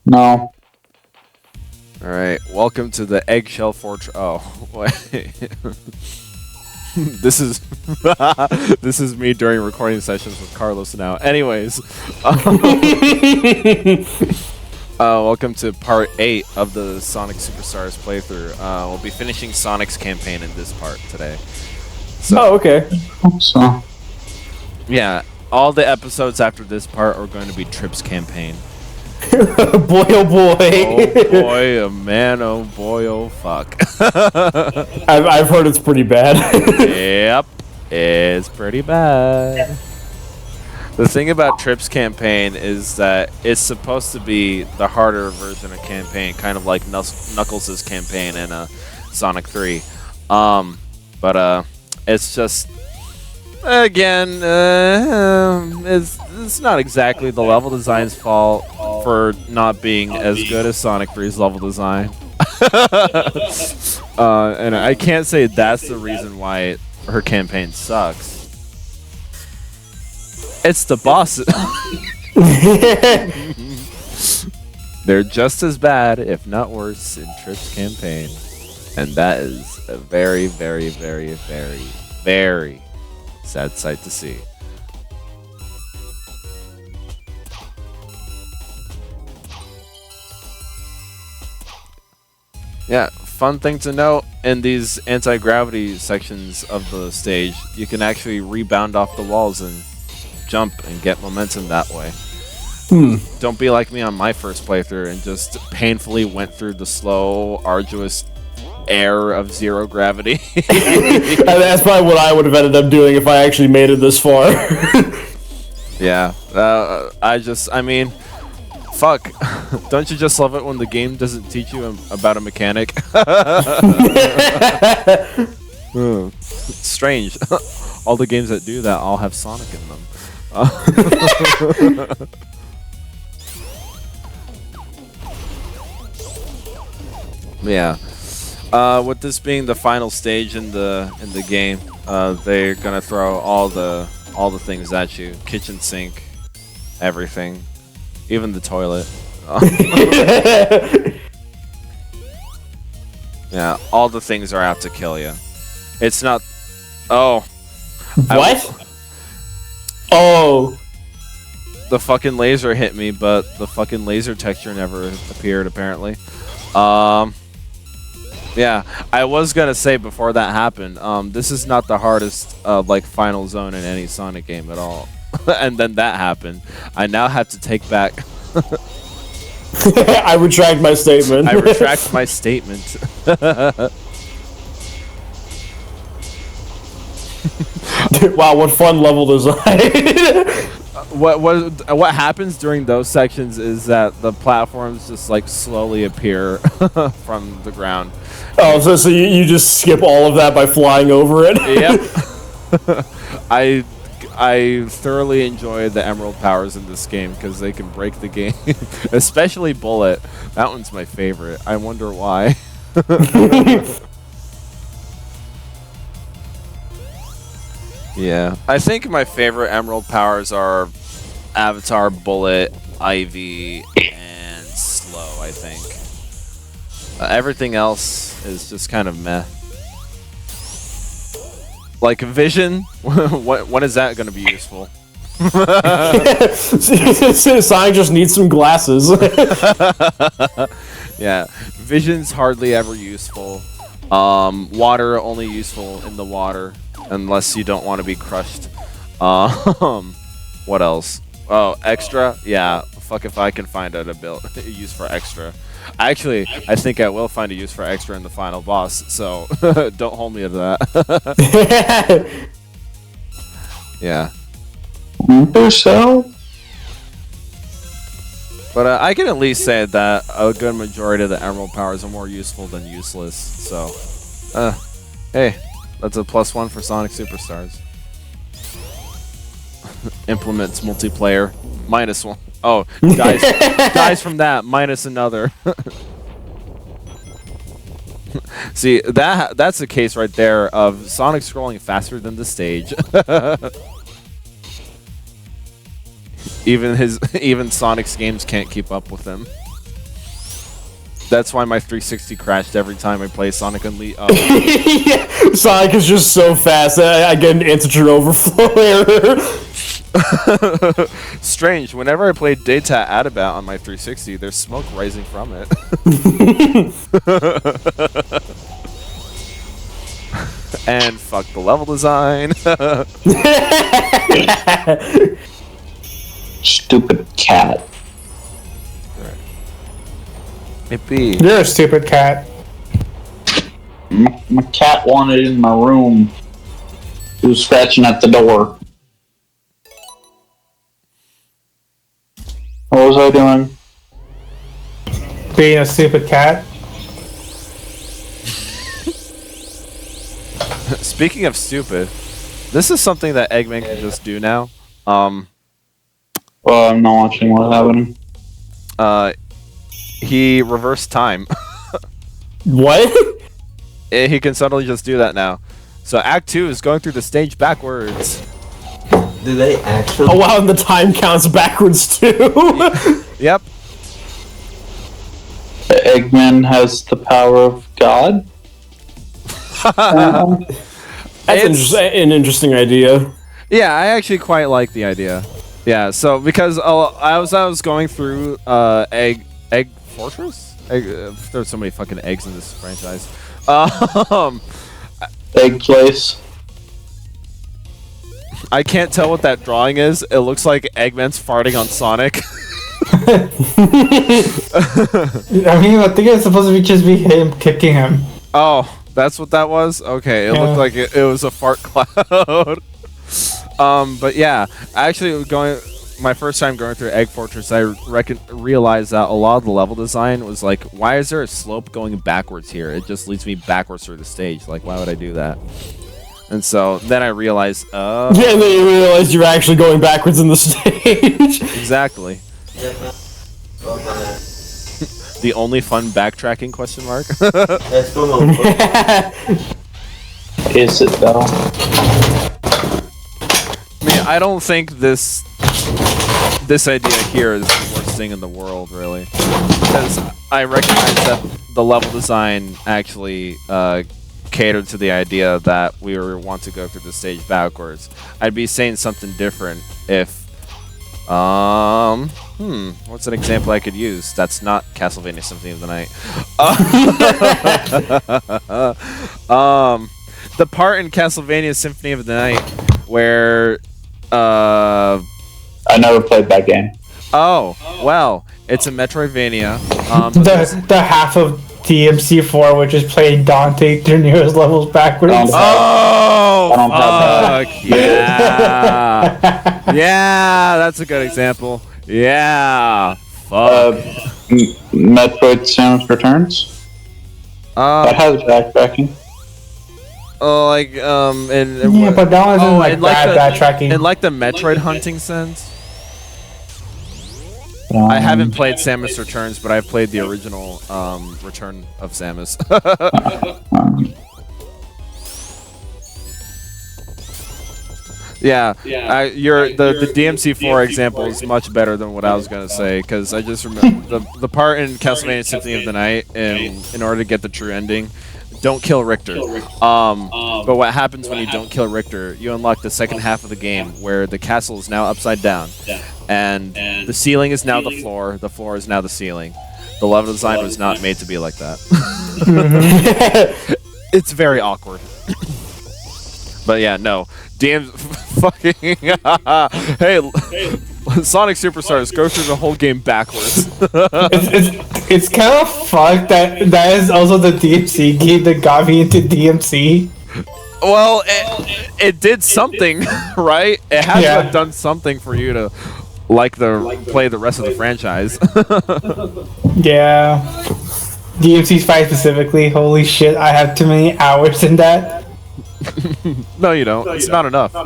No. Alright, welcome to the Eggshell Fortress. Oh, wait. This is this is me during recording sessions with Carlos now. Anyways, welcome to part 8 of the Sonic Superstars playthrough. We'll be finishing Sonic's campaign in this part today. So, okay. Hope so. yeah, all the episodes after this part are going to be Trip's campaign. Boy, oh boy. Oh boy, oh man, oh boy, oh fuck. I've heard it's pretty bad. Yep, it's pretty bad. The thing about Trip's campaign is that it's supposed to be the harder version of campaign, kind of like Knuckles' campaign in Sonic 3. But it's just, again, it's not exactly the level design's fault for not being as good as Sonic 3's level design. And I can't say that's the reason why her campaign sucks. It's the bosses. They're just as bad, if not worse, in Trip's campaign. And that is a very, very, very, very, very sad sight to see. Yeah, fun thing to note, in these anti-gravity sections of the stage, you can actually rebound off the walls and jump and get momentum that way. Don't be like me on my first playthrough and just painfully went through the slow, arduous air of zero gravity. That's probably what I would have ended up doing if I actually made it this far. Yeah, I mean, fuck. Don't you just love it when the game doesn't teach you about a mechanic? It's strange. All the games that do that all have Sonic in them. Yeah. With this being the final stage in the game, they're gonna throw all the things at you. Kitchen sink, everything, even the toilet. Yeah, all the things are out to kill you. It's not. Oh. What? Oh. The fucking laser hit me, but the fucking laser texture never appeared, apparently. Yeah, I was gonna say before that happened, this is not the hardest, like, final zone in any Sonic game at all. And then that happened. I now have to take back... I retract my statement. I retract my statement. Wow, what fun level design. What happens during those sections is that the platforms just like slowly appear from the ground. Oh, so you just skip all of that by flying over it? Yep. I thoroughly enjoy the emerald powers in this game because they can break the game, especially Bullet. That one's my favorite. I wonder why. Yeah, I think my favorite emerald powers are Avatar, Bullet, Ivy, and Slow, I think. Everything else is just kind of meh. Like Vision, when is that going to be useful? Sonic just needs some glasses. Yeah, Vision's hardly ever useful. Water only useful in the water. Unless you don't want to be crushed. What else? Oh, extra? Yeah, fuck if I can find a use for extra. Actually, I think I will find a use for extra in the final boss, so don't hold me to that. Yeah. So? But I can at least say that a good majority of the emerald powers are more useful than useless, so... hey. That's a +1 for Sonic Superstars. Implements multiplayer. -1. Oh, dies from that. Minus another. See, that's the case right there of Sonic scrolling faster than the stage. Even Sonic's games can't keep up with him. That's why my 360 crashed every time I play Sonic Unleashed. Yeah, Sonic is just so fast. I get an integer overflow error. Strange. Whenever I play Data Adabout on my 360, there's smoke rising from it. And fuck the level design. Stupid cat. Maybe. You're a stupid cat. My cat wanted in my room. He was scratching at the door. What was I doing? Being a stupid cat. Speaking of stupid, this is something that Eggman can just do now. Well, I'm not watching what's happening. He reversed time. What? He can suddenly just do that now. So Act 2 is going through the stage backwards. Do they actually? Oh wow, and the time counts backwards too. Yep. Eggman has the power of God. That's an interesting idea. Yeah, I actually quite like the idea. Yeah, so because I was going through Egg Fortress. There's so many fucking eggs in this franchise. Egg place. I can't tell what that drawing is. It looks like Eggman's farting on Sonic. I mean, I think it's supposed to be just be him kicking him. Oh, that's what that was? Okay, it Yeah. looked like it was a fart cloud. But yeah, actually my first time going through Egg Fortress, I realized that a lot of the level design was like, why is there a slope going backwards here? It just leads me backwards through the stage. Like, why would I do that? And so then I realized, Yeah, and then you realize you're actually going backwards in the stage. exactly. The only fun backtracking question mark? Is it though? I mean, I don't think this idea here is the worst thing in the world, really. Because I recognize that the level design actually catered to the idea that we want to go through the stage backwards. I'd be saying something different if... what's an example I could use? That's not Castlevania Symphony of the Night. The part in Castlevania Symphony of the Night where... I never played that game. Oh, well, it's a Metroidvania. The half of DMC4, which is playing Dante De Niro's levels backwards. Oh, I don't have fuck, yeah. Yeah, that's a good example. Yeah, fuck. Metroid Samus Returns. That has backtracking. Yeah, but that wasn't like bad backtracking. In like the Metroid hunting sense. I haven't played Samus Returns, but I've played the original Return of Samus. Yeah, the DMC4 example is much better than what I was gonna say, because I just remember the part in Castlevania Symphony of the Night, in order to get the true ending, don't kill Richter. But what happens when you don't kill Richter? You unlock the second half of the game, where the castle is now upside down, and the ceiling is now the floor is now the ceiling. The level design was not made to be like that. It's very awkward. But yeah, no. Fucking hey, Sonic Superstars go through the whole game backwards. It's kind of fucked that is also the DMC game that got me into DMC. Well, it did something, right? It had to have done something for you to play the rest of the franchise. Yeah. DMC 5 specifically, holy shit, I have too many hours in that. No, you don't. It's not enough. Get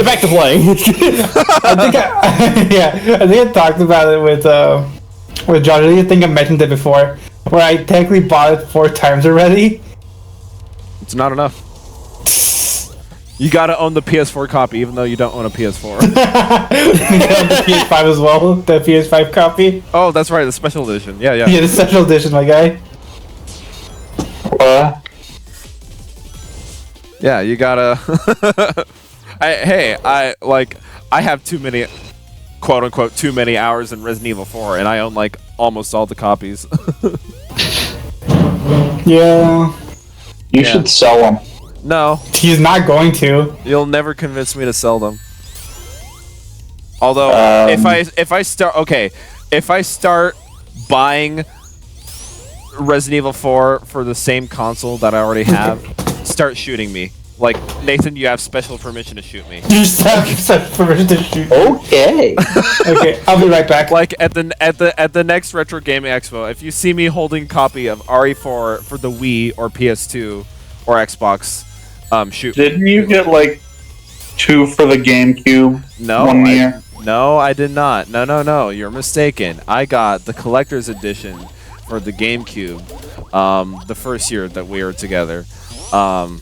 back to playing. I think I talked about it with Josh. I think I mentioned it before, where I technically bought it 4 times already. It's not enough. You gotta own the PS4 copy, even though you don't own a PS4. The PS5 as well. The PS5 copy. Oh, that's right, the special edition. Yeah. Yeah, the special edition, my guy. Yeah, you gotta. I have too many, quote unquote, too many hours in Resident Evil 4, and I own like almost all the copies. Yeah. You should sell them. No, He's not going to. you'll never convince me to sell them. Although, if I start buying Resident Evil 4 for the same console that I already have, start shooting me. Like, Nathan, you have special permission to shoot me. You just have such permission to shoot. Okay. Okay, I'll be right back. Like at the next Retro Gaming Expo, if you see me holding a copy of RE4 for the Wii or PS2 or Xbox, shoot. Didn't you get like 2 for the GameCube No, one year? No, I did not. No, you're mistaken. I got the collector's edition for the GameCube, the first year that we were together. No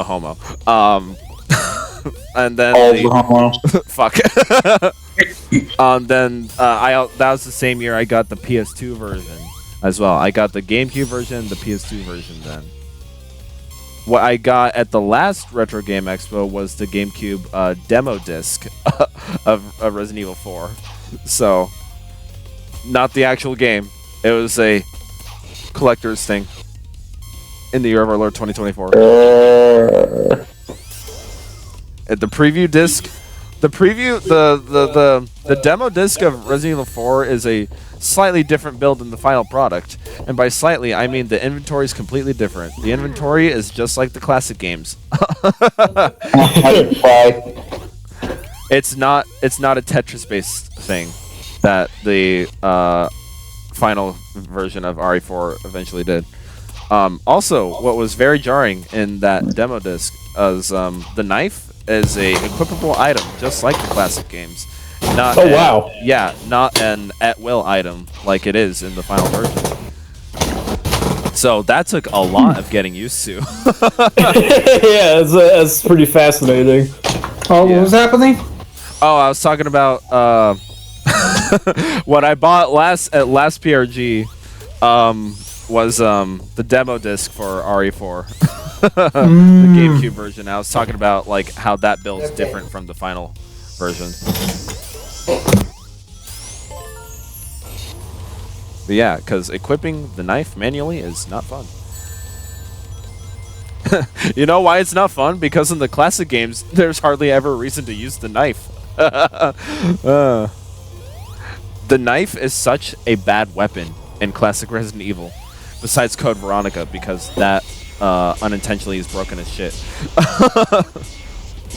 homo. And then All the homos. fuck. Then that was the same year I got the PS2 version as well. I got the GameCube version, the PS2 version then. What I got at the last Retro Game Expo was the GameCube demo disc of Resident Evil 4. So, not the actual game. It was a collector's thing in the year of our Lord 2024. At the preview disc, the demo disc of Resident Evil 4 is a slightly different build than the final product, and by slightly I mean the inventory is completely different. The inventory is just like the classic games. It's not a Tetris based thing that the final version of RE4 eventually did. Also, what was very jarring in that demo disc is the knife is a equipable item, just like the classic games. Not wow. Yeah, not an at-will item like it is in the final version. So that took a lot of getting used to. Yeah, that's pretty fascinating. Oh, what was happening? Oh, I was talking about what I bought at last PRG was the demo disc for RE4. The GameCube version. I was talking about like how that build's different from the final version. But yeah, because equipping the knife manually is not fun. You know why it's not fun? Because in the classic games, there's hardly ever a reason to use the knife. The knife is such a bad weapon in classic Resident Evil, besides Code Veronica, because that unintentionally is broken as shit.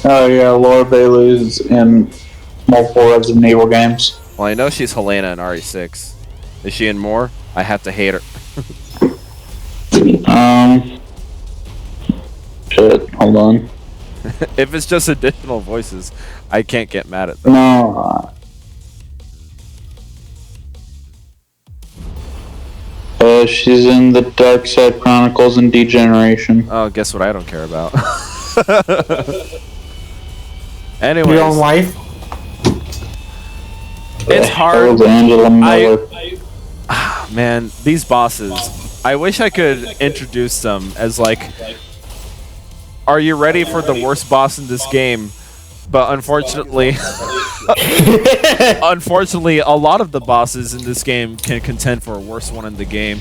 Oh yeah, Laura Bailey's in multiple Resident Evil games. Well, I know she's Helena in RE6. Is she in more? I have to hate her. Shit, hold on. If it's just additional voices, I can't get mad at them. No. She's in the Dark Side Chronicles and Degeneration. Oh, guess what I don't care about. Anyways, Your own life? it's That hard. was Angela Miller. Man, these bosses. I wish I could introduce them as like, are you ready for the worst boss in this game? But unfortunately, a lot of the bosses in this game can contend for a worse one in the game.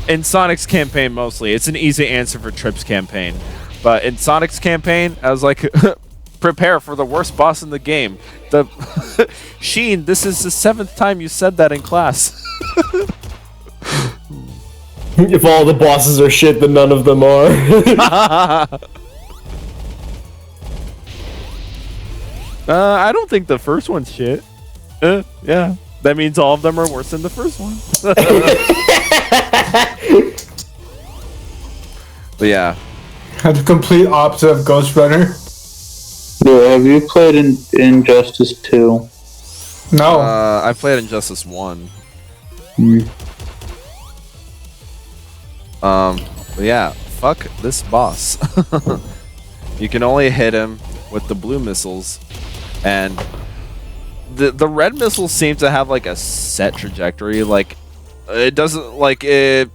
In Sonic's campaign mostly, it's an easy answer for Trip's campaign. But in Sonic's campaign, I was like, prepare for the worst boss in the game. The Sheen, this is the 7th time you said that in class. If all the bosses are shit, then none of them are. I don't think the first one's shit. Yeah. That means all of them are worse than the first one. But yeah. The complete opposite of Ghost Runner. Yeah, have you played Injustice 2? No. I played Injustice 1. But yeah, fuck this boss. You can only hit him with the blue missiles, and the red missiles seem to have like a set trajectory. Like it doesn't like it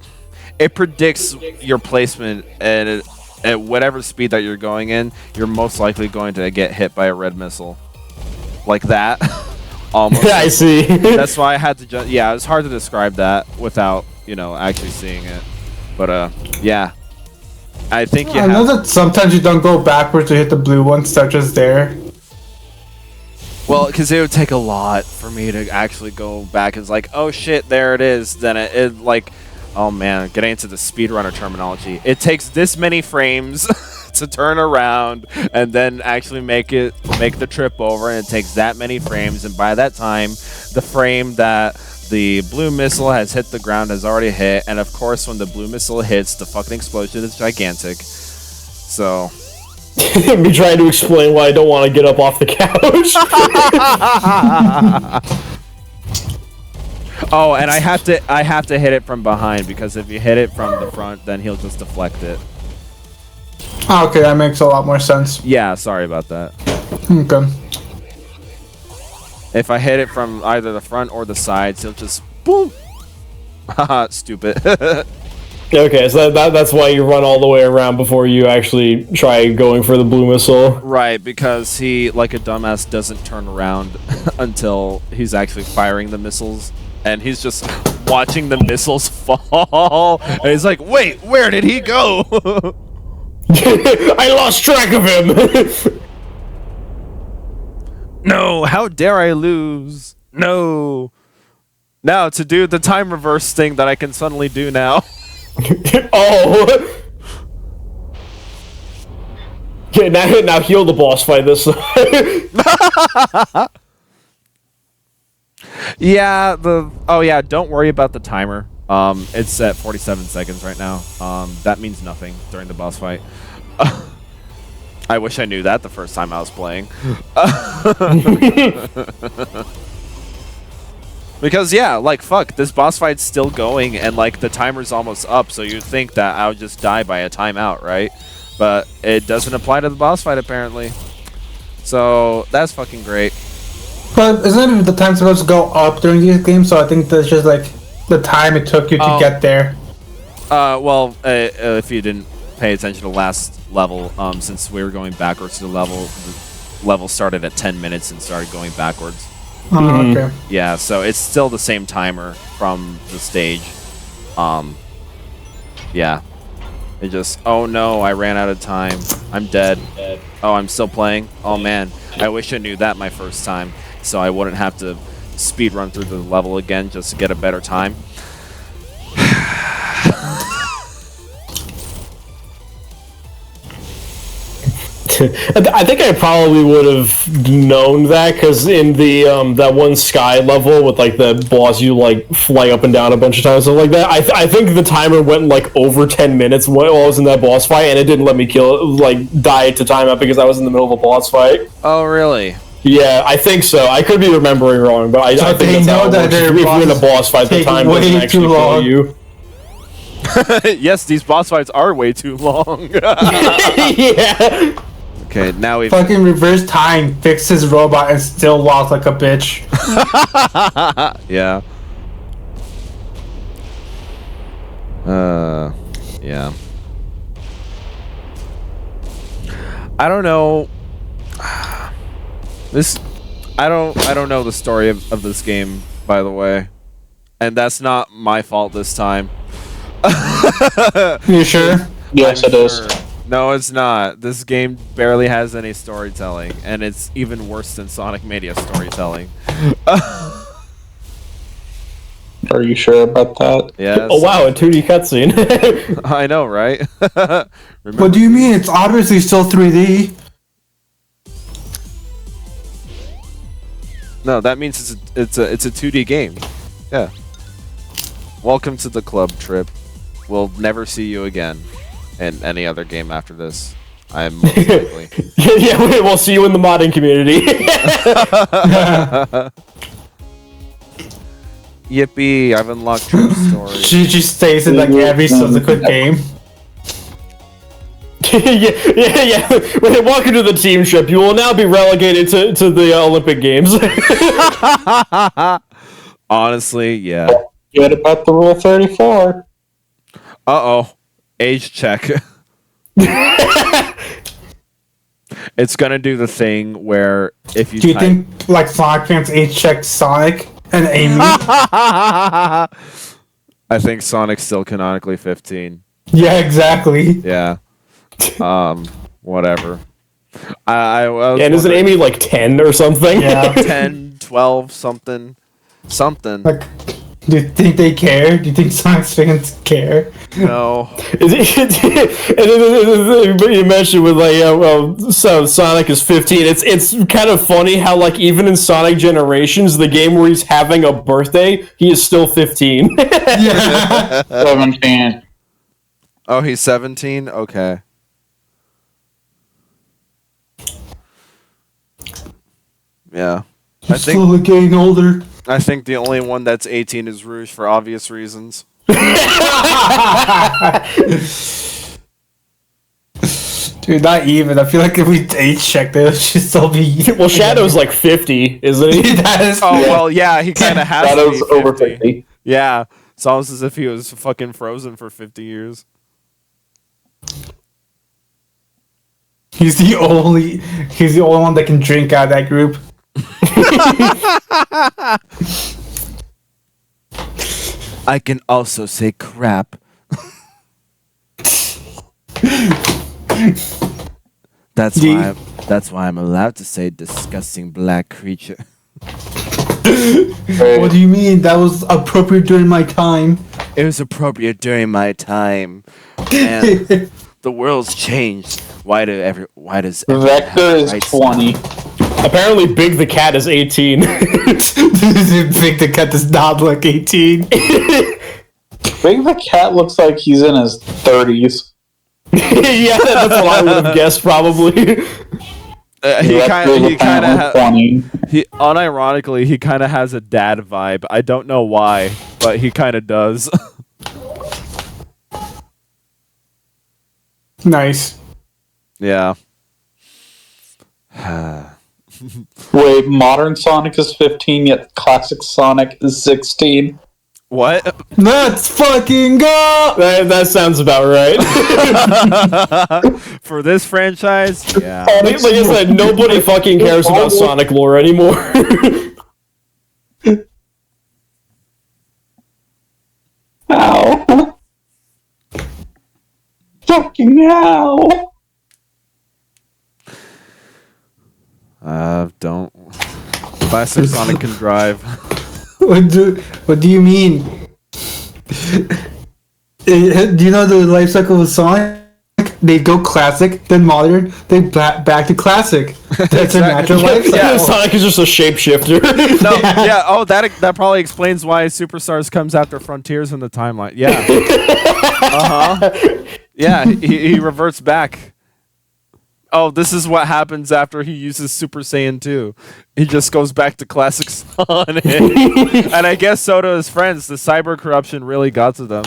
predicts your placement, and at whatever speed that you're going in, you're most likely going to get hit by a red missile like that. Almost. I see. That's why I had to yeah, it's hard to describe that without, you know, actually seeing it. But yeah. I think you I know that sometimes you don't go backwards to hit the blue ones, such as there. Well, because it would take a lot for me to actually go back. It's like, oh shit, there it is. Then it like, oh man, getting into the speedrunner terminology. It takes this many frames to turn around and then actually make the trip over, and it takes that many frames. And by that time, the frame that the blue missile has hit the ground has already hit, and of course when the blue missile hits, the fucking explosion is gigantic. So me trying to explain why I don't want to get up off the couch. Oh, and I have to hit it from behind, because if you hit it from the front, then he'll just deflect it. Okay, that makes a lot more sense. Yeah, sorry about that. Okay. If I hit it from either the front or the sides, he'll just boom. Haha, stupid. Okay, so that's why you run all the way around before you actually try going for the blue missile. Right, because he, like a dumbass, doesn't turn around until he's actually firing the missiles, and he's just watching the missiles fall, and he's like, wait, where did he go? I lost track of him! No, how dare I lose? No. Now, to do the time reverse thing that I can suddenly do now. Oh! Okay, now heal the boss fight this time. Yeah, oh yeah, don't worry about the timer. It's at 47 seconds right now. That means nothing during the boss fight. I wish I knew that the first time I was playing. Because yeah, like fuck, this boss fight's still going, and like the timer's almost up, so you'd think that I would just die by a timeout, right? But it doesn't apply to the boss fight apparently. So that's fucking great. But isn't the time supposed to go up during these games? So I think that's just like the time it took you to get there. Well, if you didn't pay attention to the last level, since we were going backwards to the level started at 10 minutes and started going backwards. Oh, okay. Yeah, so it's still the same timer from the stage. Yeah. It just, oh no, I ran out of time. I'm dead. Oh, I'm still playing? Oh man, I wish I knew that my first time, so I wouldn't have to speed run through the level again just to get a better time. I think I probably would have known that, because in the that one sky level with like the boss, you like fly up and down a bunch of times, stuff like that. I think the timer went like over 10 minutes while I was in that boss fight, and it didn't let me die to timeout because I was in the middle of a boss fight. Oh really? Yeah, I think so. I could be remembering wrong, but I think that's how it works. If you're in a boss fight, the time doesn't actually kill you. Yes, these boss fights are way too long. Yeah. Okay, now we've Fucking reverse time, fixed his robot, and still lost like a bitch. yeah. Yeah. I don't know. I don't know the story of this game, by the way, and that's not my fault this time. You sure? Yes, it is. No, it's not. This game barely has any storytelling, and it's even worse than Sonic Mania storytelling. Are you sure about that? Yes. Oh wow, a 2D cutscene. I know, right? What do you mean? It's obviously still 3D. No, that means it's a 2D game. Yeah. Welcome to the club, Trip. We'll never see you again in any other game after this. I'm most likely. Yeah, we'll see you in the modding community. Yippee! I've unlocked Trip's story. She just stays in like every subsequent game. yeah. Welcome to the team ship. You will now be relegated to the Olympic Games. Honestly, yeah. Forget about the Rule 34. Uh-oh. Age check. It's gonna do the thing where if you Do you type... think like Sonic fans age check Sonic and Amy? I think Sonic's still canonically 15. Yeah, exactly. Yeah. Whatever. I was And isn't Amy like 10 or something? Yeah. 10, 12, something. Like, do you think they care? Do you think Sonic fans care? No. You mentioned with like, so Sonic is 15. It's kind of funny how like even in Sonic Generations, the game where he's having a birthday, he is still 15. Yeah. 17. Oh, he's 17? Okay. Yeah. I think Slowly getting older. the only one that's 18 is Rouge for obvious reasons. Dude, not even. I feel like if we age check, they should still be. Well, Shadow's like 50, isn't he? That is. Oh, well, yeah, he kind of has to Shadow's be 50. over 50. Yeah. It's almost as if he was fucking frozen for 50 years. He's the only one that can drink out of that group. I can also say crap. That's why I'm allowed to say disgusting black creature. What do you mean? That was appropriate during my time. It was appropriate during my time. And the world's changed. Why does everyone Vector have is rights? 20. Apparently, Big the Cat is 18. Big the Cat does not look 18. Big the Cat looks like he's in his 30s. Yeah, that's what I would have guessed probably. He kind of 20. unironically he kind of has a dad vibe. I don't know why, but he kind of does. Nice. Yeah. Wait, modern Sonic is 15, yet classic Sonic is 16. What? Let's fucking go! That sounds about right. For this franchise? Yeah. Like I said, nobody fucking cares about Sonic lore anymore. Ow. Fucking hell. Don't. Classic Sonic can drive. What do you mean? Do you know the life cycle of Sonic? They go classic, then modern, then back to classic. That's a natural life cycle. Yeah, Sonic is just a shapeshifter. No, yeah. Oh, that probably explains why Superstars comes after Frontiers in the timeline. Yeah. Yeah, he reverts back. Oh, this is what happens after he uses Super Saiyan 2. He just goes back to classic Sonic. And I guess so do his friends. The cyber corruption really got to them.